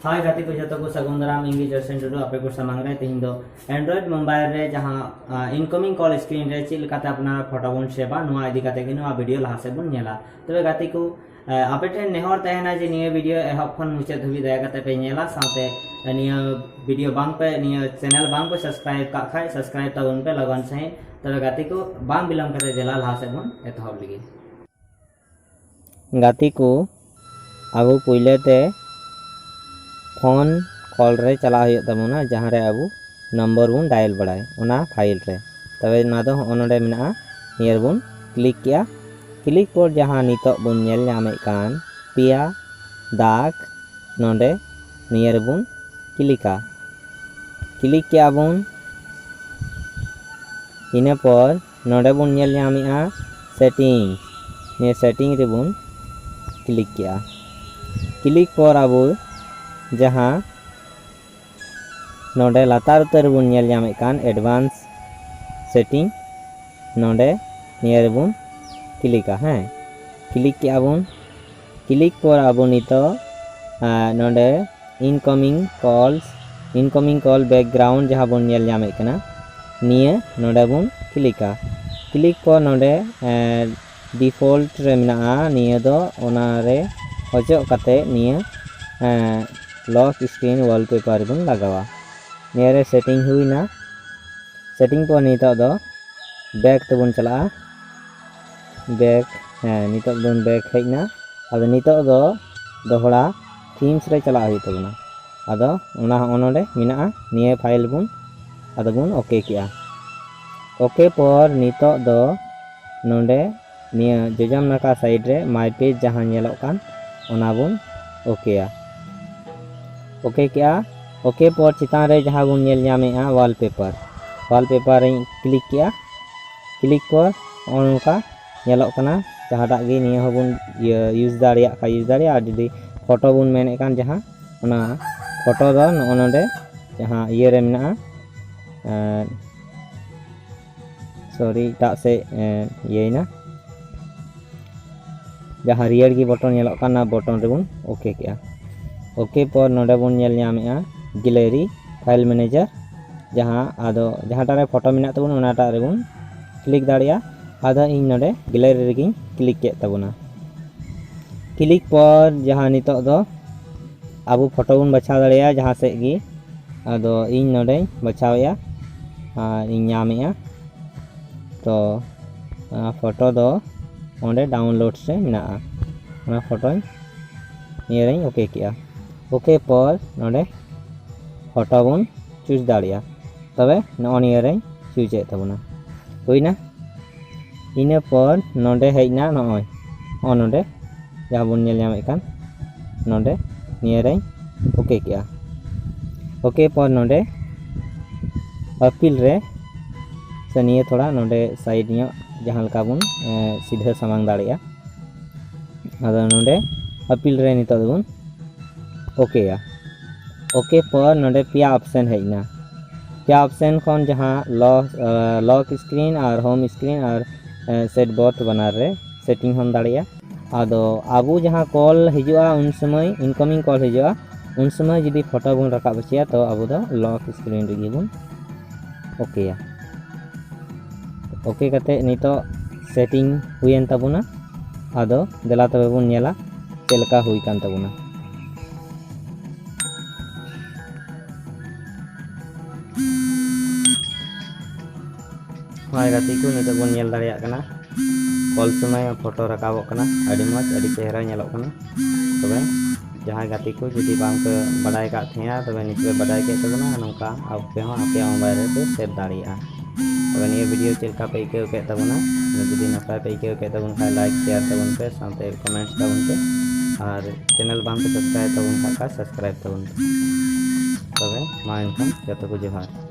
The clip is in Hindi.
हाय गाती को जतो को सगुन दाराम इंग्लिश जर्सन टुडू आपे को सामांग रे तेहिं दो एंड्रॉइड मोबाइल रे जहां इनकमिंग कॉल स्क्रीन रे चिल काते अपना फोटो बन सेवा नुआ इदी काते कि नुआ वीडियो लहा से बन नेला तबे गाती को आपे ठे नेहर तहना जे निया वीडियो एहब खन मुचे धबी दया काते पे नेला साथे निया वीडियो बांग पे निया चैनल बांग पे सब्सक्राइब का खाय सब्सक्राइब तबन पे लगन से तबे गाती को बांग बिलम काते देला लहा से बन एतहब लगी गाती को आगु पुइलेते फोन कॉल रे चला हुई तबना जहाँ रे अब नंबर बन डायल बड़ाए ओना फाइल रे तबे ना दो ओनोडे मिना नियर बन क्लिक किया क्लिक पर जहाँ नितो बन नेल नामे कान पिया दाग नोडे नियर बन क्लिका क्लिक किया बन इने पर नोडे बन नेल नामेआ सेटिंग ने सेटिंग रे बन क्लिक किया क्लिक पर अब जहाँ नोडे लातार उतर बन नेल नामे कान एडवांस सेटिंग नोडे नियर बन क्लिका हैं क्लिक किया बन क्लिक पर अब नितो नोडे इनकमिंग कॉल बैकग्राउंड जहाँ बन नेल नामे कना निये नोडे बन क्लिका क्लिक पर नोडे डिफॉल्ट रे मिना निये दो ओना रे ओजो काते निये लॉक स्क्रीन वॉलपेपर बन लगावा नियर सेटिंग हुई ना सेटिंग पर नितो दो बैक तबन चला बैक नितो बन बैक हेजना अब नितो दो दोहरा थीम्स रे चला हुई तबना अदो ओना ओनोडे मिना निये फाइल बन अदो बन ओके किया ओके पर नितो दो नोडे निये जोजम नाका साइड रे माय पेज जहां नेलो कान ओना बन ओकेया ओके क्या ओके पर चितान रे जहाँ बन नेल नामेआ वॉलपेपर रे क्लिक किया क्लिक पर ओनका नेलो कना जहाँटा गे निया होबन यूज दाड़िया का यूज दाड़िया और जुदी फोटो बन मेने कान जहाँ ओना फोटो दो नोडे जहाँ ये रे मेना सॉरी टा से ये ना जहाँ रियर की बटन नेलो काना बटन रे बन ओके किया ओके पर नोडे बन नेल नामेआ गैलरी फाइल मैनेजर जहाँ आदो जहाँटा रे फोटो मेना तबन ओनाटा रे बन क्लिक दाड़िया आदो इन नोडे गैलरी रे गिन क्लिक के तबना क्लिक पर जहाँ नितो दो आबो फोटो बन बछा दाड़िया जहाँ से गी आदो इन नोडे बछावया इन नामेआ तो फोटो दो ओंडे डाउनलोड से मेना ओना फोटो नियर ओके किया ओके पर नोडे फोटो बन चूज दाड़िया तबे नो नियर चूज तबना हुईना इना पर नोडे हेजना नय नोडे जहाँ बन नेल नामे कान नोडे नियर ओके किया ओके पर नोडे अपील रे से निये थोड़ा नोडे साइड नो जहाँ लका बन सीधा सामांग दाड़िया आदो नोडे अपील रे नितो बन ओके या ओके पर नोडे पिया ऑप्शन हेजना पिया ऑप्शन खन जहाँ लॉक स्क्रीन और होम स्क्रीन और सेट बोथ बनार रे सेटिंग हम दाड़िया आदो आबू जहाँ कॉल हिजुआ उन समय इनकमिंग कॉल हिजुआ उन समय जुदी फोटो बन रखा बचिया तो आबू दो लॉक स्क्रीन रे बन ओके या ओके कते नितो सेटिंग हुईन तबना आदो देला तबे बन नेला चेलका हुई कान तबना हाय गाती को नितो बन नेल दाड़िया कना कॉल समय फोटो रकाबो कना अड़ी मज अड़ी चेहरा नेलो कना तबे जहाँ गाती को जुदी बांग पे बड़ाई का थिया तबे नितो बड़ाई के तबना नोका आपे हो आपे मोबाइल रे सेव दाड़िया तबे निये वीडियो चेलका पे के के तबना जुदी नपाय पे के तबन खाय लाइक शेयर तबन पे साथे कमेंट्स तबन पे और चैनल बांग पे सब्सक्राइब तबन का सब्सक्राइब तबन तबे मा इनकम जतो को जोहार।